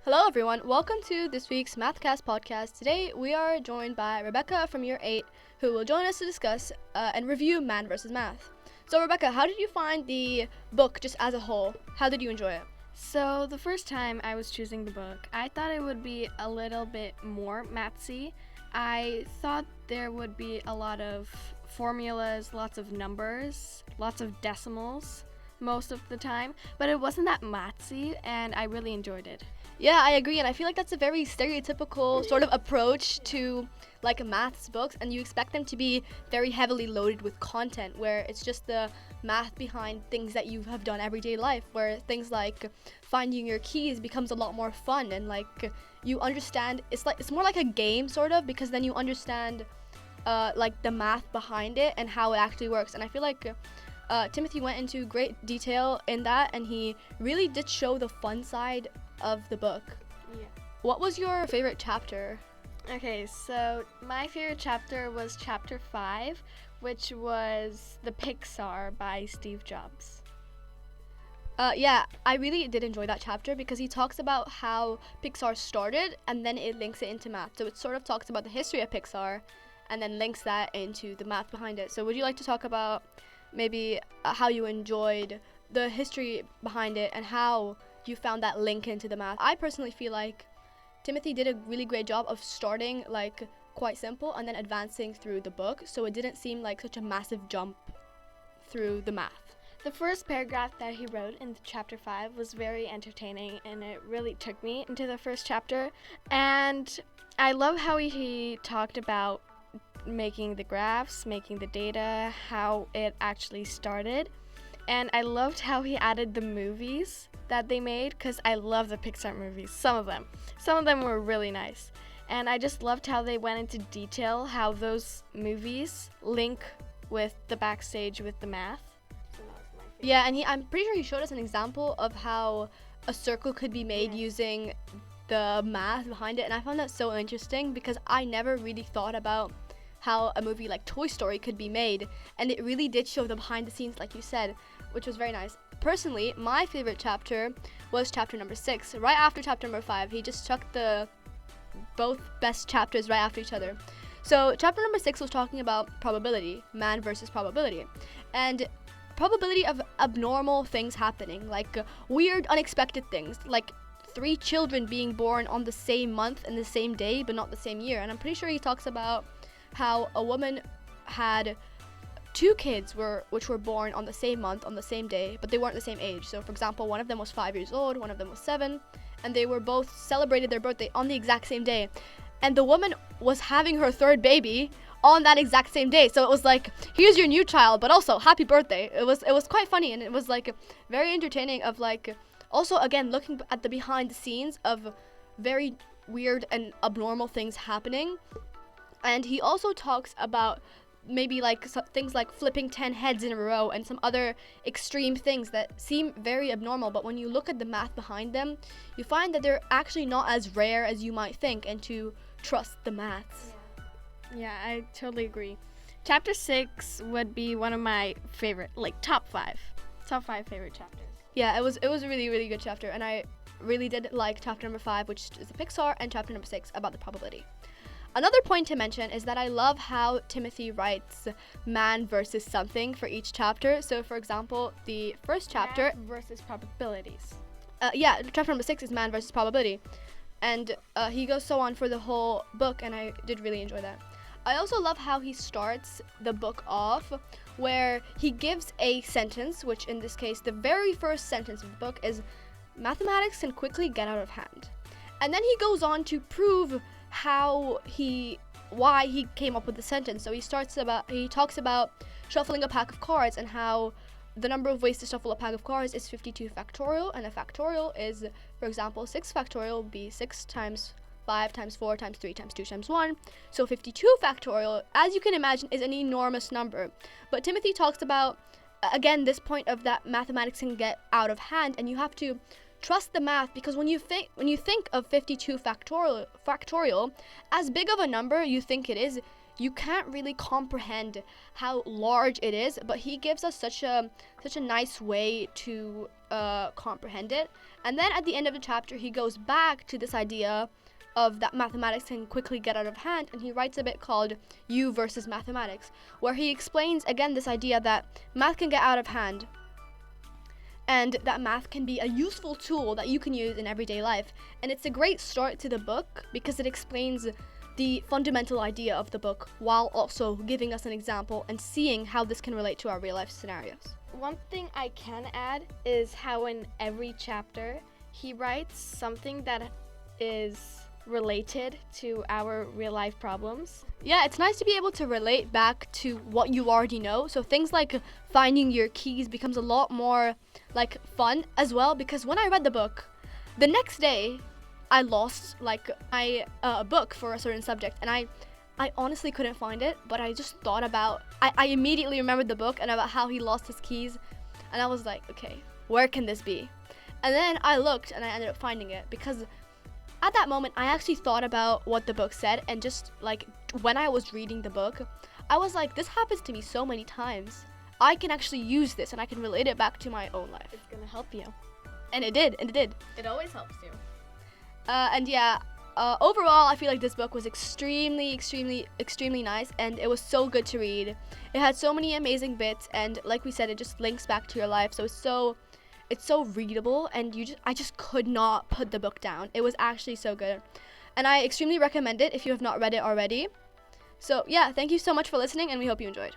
Hello everyone, welcome to this week's Mathcast podcast. Today we are joined by Rebecca from year 8 who will join us to discuss and review Man vs. Math. So Rebecca, how did you find the book just as a whole? How did you enjoy it? So the first time I was choosing the book, I thought it would be a little bit more mathsy. I thought there would be a lot of formulas, lots of numbers, lots of decimals most of the time, but it wasn't that mathsy and I really enjoyed it. Yeah, I agree, and I feel like that's a very stereotypical sort of approach to like maths books, and you expect them to be very heavily loaded with content where it's just the math behind things that you have done everyday life, where things like finding your keys becomes a lot more fun and like you understand it's more like a game sort of, because then you understand like the math behind it and how it actually works. And I feel like Timothy went into great detail in that, and he really did show the fun side of the book. Yeah. What was your favorite chapter? Okay, so my favorite chapter was chapter 5, which was The Pixar by Steve Jobs. Yeah, I really did enjoy that chapter because he talks about how Pixar started and then it links it into math. So it sort of talks about the history of Pixar and then links that into the math behind it. So would you like to talk about maybe how you enjoyed the history behind it and how you found that link into the math? I personally feel like Timothy did a really great job of starting like quite simple and then advancing through the book, so it didn't seem like such a massive jump through the math. The first paragraph that he wrote in chapter 5 was very entertaining, and it really took me into the first chapter. And I love how he talked about making the graphs, making the data, how it actually started. And I loved how he added the movies that they made, because I love the Pixar movies, some of them. Some of them were really nice. And I just loved how they went into detail, how those movies link with the backstage with the math. Yeah, and I'm pretty sure he showed us an example of how a circle could be made using the math behind it, and I found that so interesting because I never really thought about how a movie like Toy Story could be made, and it really did show the behind the scenes like you said, which was very nice. Personally, my favorite chapter was chapter number 6, right after chapter number 5. He just chucked the both best chapters right after each other. So chapter number 6 was talking about probability, man versus probability, and probability of abnormal things happening, like weird unexpected things, like 3 children being born on the same month and the same day but not the same year. And I'm pretty sure he talks about how a woman had 2 kids which were born on the same month, on the same day, but they weren't the same age. So for example, one of them was 5 years old, one of them was 7, and they were both celebrated their birthday on the exact same day. And the woman was having her 3rd baby on that exact same day. So it was like, here's your new child, but also happy birthday. It was quite funny, and it was like very entertaining of like, also again looking at the behind the scenes of very weird and abnormal things happening. And he also talks about maybe like things like flipping 10 heads in a row and some other extreme things that seem very abnormal, but when you look at the math behind them, you find that they're actually not as rare as you might think, and to trust the maths. Yeah, I totally agree. Chapter 6 would be one of my favorite, like top 5 favorite chapters. Yeah, it was a really, really good chapter, and I really did like chapter number 5, which is the Pixar, and chapter number 6 about the probability. Another point to mention is that I love how Timothy writes man versus something for each chapter. So for example, the first chapter versus probabilities. Chapter number 6 is man versus probability, and he goes so on for the whole book, and I did really enjoy that. I also love how he starts the book off where he gives a sentence, which in this case, the very first sentence of the book is, mathematics can quickly get out of hand. And then he goes on to prove why he came up with the sentence. So he talks about shuffling a pack of cards and how the number of ways to shuffle a pack of cards is 52 factorial, and a factorial is, for example, 6 factorial would be 6 times 5 times 4 times 3 times 2 times 1. So 52 factorial, as you can imagine, is an enormous number. But Timothy talks about, again, this point of that mathematics can get out of hand, and you have to trust the math, because when you think of 52 factorial, as big of a number you think it is, you can't really comprehend how large it is, but he gives us such a nice way to comprehend it. And then at the end of the chapter, he goes back to this idea of that mathematics can quickly get out of hand, and he writes a bit called You versus Mathematics, where he explains again this idea that math can get out of hand and that math can be a useful tool that you can use in everyday life. And it's a great start to the book because it explains the fundamental idea of the book while also giving us an example and seeing how this can relate to our real life scenarios. One thing I can add is how in every chapter he writes something that is related to our real life problems. Yeah, it's nice to be able to relate back to what you already know. So things like finding your keys becomes a lot more like fun as well, because when I read the book, the next day I lost like my book for a certain subject, and I honestly couldn't find it, but I just thought about, I immediately remembered the book and about how he lost his keys, and I was like, okay, where can this be? And then I looked and I ended up finding it, because at that moment I actually thought about what the book said, and just like when I was reading the book, I was like, this happens to me so many times. I can actually use this and I can relate it back to my own life. It's gonna help you. And it did. It always helps you. Overall, I feel like this book was extremely nice, and it was so good to read. It had so many amazing bits, and like we said, it just links back to your life, so it's so readable, and I just could not put the book down. It was actually so good, and I extremely recommend it if you have not read it already. So yeah, thank you so much for listening, and we hope you enjoyed.